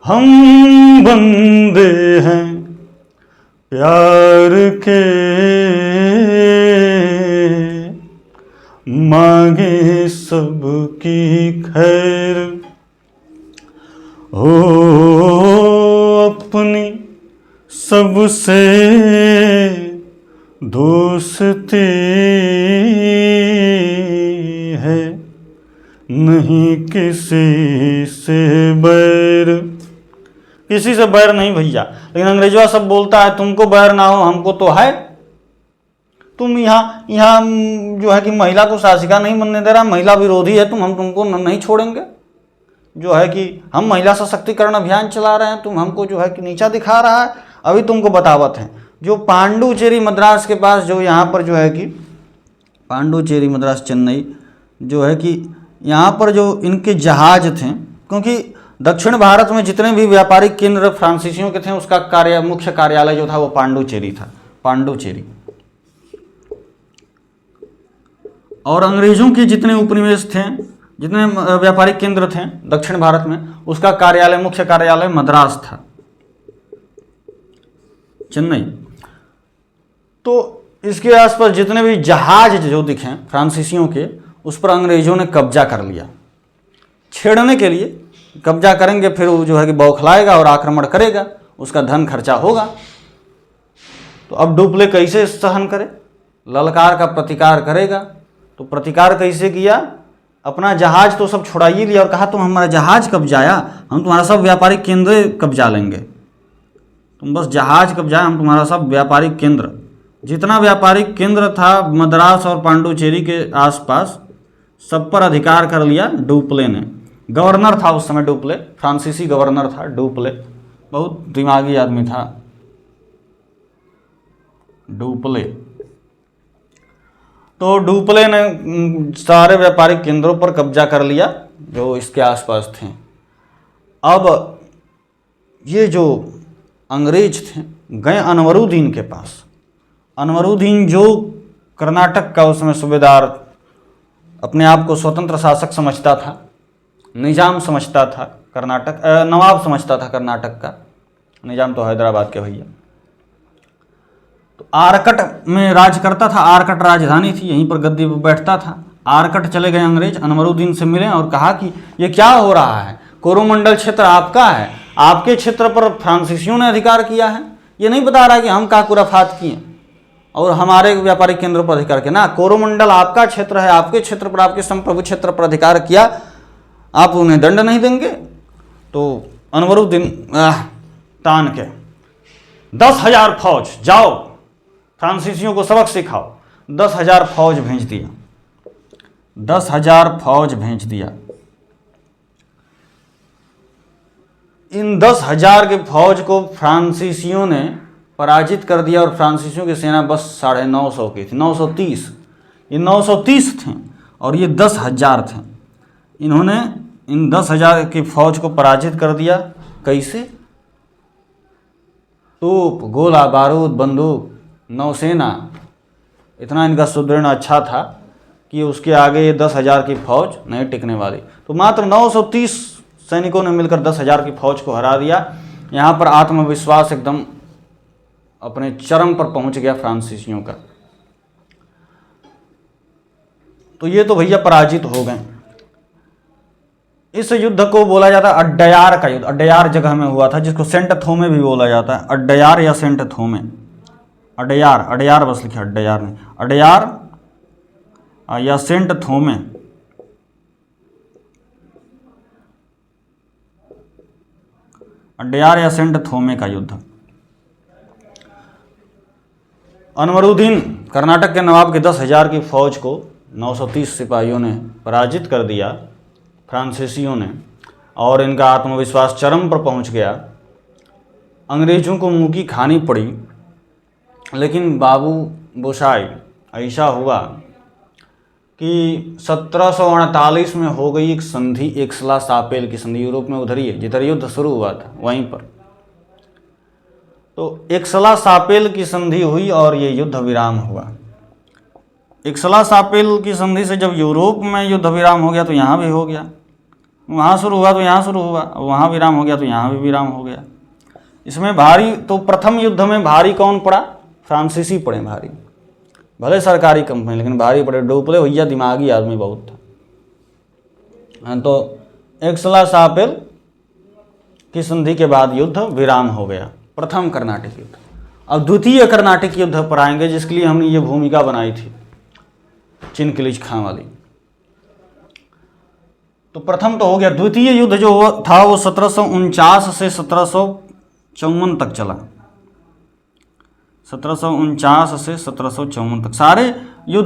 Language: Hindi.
हम बंदे हैं प्यार के, मांगे सबकी खैर, हो अपनी सबसे दोस्ती है, नहीं किसी से बैर। किसी से बैर नहीं भैया, लेकिन अंग्रेजवा सब बोलता है तुमको बैर ना हो हमको तो है। तुम यहाँ जो है कि महिला को शासिका नहीं बनने दे रहा, महिला विरोधी है तुम, हम तुमको नहीं छोड़ेंगे। जो है कि हम महिला सशक्तिकरण अभियान चला रहे हैं, तुम हमको जो है कि नीचा दिखा रहा है। अभी तुमको बतावत हैं जो पांडुचेरी मद्रास के पास, जो यहाँ पर जो है कि पांडुचेरी मद्रास चेन्नई, जो है कि यहाँ पर जो इनके जहाज थे, क्योंकि दक्षिण भारत में जितने भी व्यापारिक केंद्र फ्रांसीसियों के थे उसका मुख्य कार्यालय जो था वो पांडुचेरी था, पांडुचेरी। और अंग्रेजों के जितने उपनिवेश थे, जितने व्यापारिक केंद्र थे दक्षिण भारत में, उसका कार्यालय, मुख्य कार्यालय मद्रास था, चेन्नई। तो इसके आसपास जितने भी जहाज जो दिखे फ्रांसीसियों के, उस पर अंग्रेजों ने कब्जा कर लिया। छेड़ने के लिए कब्जा करेंगे, फिर वो जो है कि बौखलाएगा और आक्रमण करेगा, उसका धन खर्चा होगा। तो अब डुप्ले कैसे सहन करे, ललकार का प्रतिकार करेगा। तो प्रतिकार कैसे किया, अपना जहाज तो सब छुड़ा ही लिया और कहा तुम हमारा जहाज कब्जाया, हम तुम्हारा सब व्यापारिक केंद्र कब्जा लेंगे। तुम बस जहाज कब्जाया, हम तुम्हारा सब व्यापारिक केंद्र, जितना व्यापारिक केंद्र था मद्रास और पांडुचेरी के आसपास, सब पर अधिकार कर लिया डुप्ले ने। गवर्नर था उस समय डुप्ले, फ्रांसीसी गवर्नर था डुप्ले, बहुत दिमागी आदमी था डुप्ले। तो डुप्ले ने सारे व्यापारिक केंद्रों पर कब्जा कर लिया जो इसके आसपास थे। अब ये जो अंग्रेज थे गए अनवरुद्दीन के पास। अनवरुद्दीन जो कर्नाटक का उसमें सूबेदार, अपने आप को स्वतंत्र शासक समझता था, निजाम समझता था कर्नाटक, नवाब समझता था कर्नाटक का, निजाम तो हैदराबाद के भैया। तो आरकट में राज करता था, आरकट राजधानी थी, यहीं पर गद्दी पर बैठता था। आरकट चले गए अंग्रेज, अनवरुद्दीन से मिले और कहा कि ये क्या हो रहा है, कोरोमंडल क्षेत्र आपका है, आपके क्षेत्र पर फ्रांसीसियों ने अधिकार किया है, ये नहीं बता रहा कि हम का कुराफात किए और हमारे व्यापारिक केंद्रों पर अधिकार किया ना, कोरोमंडल आपका क्षेत्र है, आपके क्षेत्र पर, आपके संप्रभु क्षेत्र पर अधिकार किया, आप उन्हें दंड नहीं देंगे। तो अनवरुद्दीन तान के 10,000 फौज, जाओ फ्रांसीसियों को सबक सिखाओ। 10,000 फौज भेज दिया, 10,000 फौज भेज दिया। इन 10,000 के फौज को फ्रांसीसियों ने पराजित कर दिया और फ्रांसीसियों की सेना बस 950 की थी, 930। ये 930 थे और ये 10,000 थे। इन्होंने इन 10,000 की फौज को पराजित कर दिया। कैसे? तोप, गोला बारूद, बंदूक, नौसेना, इतना इनका सुदृढ़ अच्छा था कि उसके आगे ये 10,000 की फौज नहीं टिकने वाली। तो मात्र 930 सैनिकों ने मिलकर 10,000 की फौज को हरा दिया। यहाँ पर आत्मविश्वास एकदम अपने चरम पर पहुंच गया फ्रांसीसियों का। तो ये तो भैया पराजित हो गए। इस युद्ध को बोला जाता है अड्डयार का युद्ध। अड्डयार जगह में हुआ था, जिसको सेंट थोमे भी बोला जाता है, अड्डयार या सेंट थोमे। अड्डयार, अड्डयार बस लिखिए, अड्डयार नहीं, अड्डयार या सेंट थोमे। अड्डयार या सेंट थोमे का युद्ध। अनवरुद्दीन कर्नाटक के नवाब के 10,000 की फौज को 930 सिपाहियों ने पराजित कर दिया फ्रांसीसियों ने, और इनका आत्मविश्वास चरम पर पहुंच गया। अंग्रेजों को मुंह की खानी पड़ी। लेकिन बाबू बोशाई ऐसा हुआ कि 1748 में हो गई एक संधि, एक्सला-शापेल की संधि। यूरोप में उधर ही है जिधर युद्ध शुरू हुआ था, वहीं पर। तो एक्सला-शापेल की संधि हुई और ये युद्ध विराम हुआ। एक्सला-शापेल की संधि से जब यूरोप में युद्ध विराम हो गया तो यहाँ भी हो गया। वहाँ शुरू हुआ तो यहाँ शुरू हुआ, वहाँ विराम हो गया तो यहाँ भी विराम हो गया। इसमें भारी तो प्रथम युद्ध में भारी कौन पड़ा? फ्रांसीसी पड़े भारी, भले सरकारी कंपनी लेकिन भारी पड़े। डोपले भैया दिमागी आदमी बहुत था। हाँ, तो एक्सला-शापिल की संधि के बाद युद्ध विराम हो गया, प्रथम कर्नाटिक युद्ध। अब द्वितीय कर्नाटिक युद्ध पर आएंगे, जिसके लिए हमने ये भूमिका बनाई थी चिनकिलीज खां वाली। तो प्रथम तो हो गया। द्वितीय युद्ध जो था वो 1749 से 1754 तक चला। 1749 से 1754 तक सारे युद्ध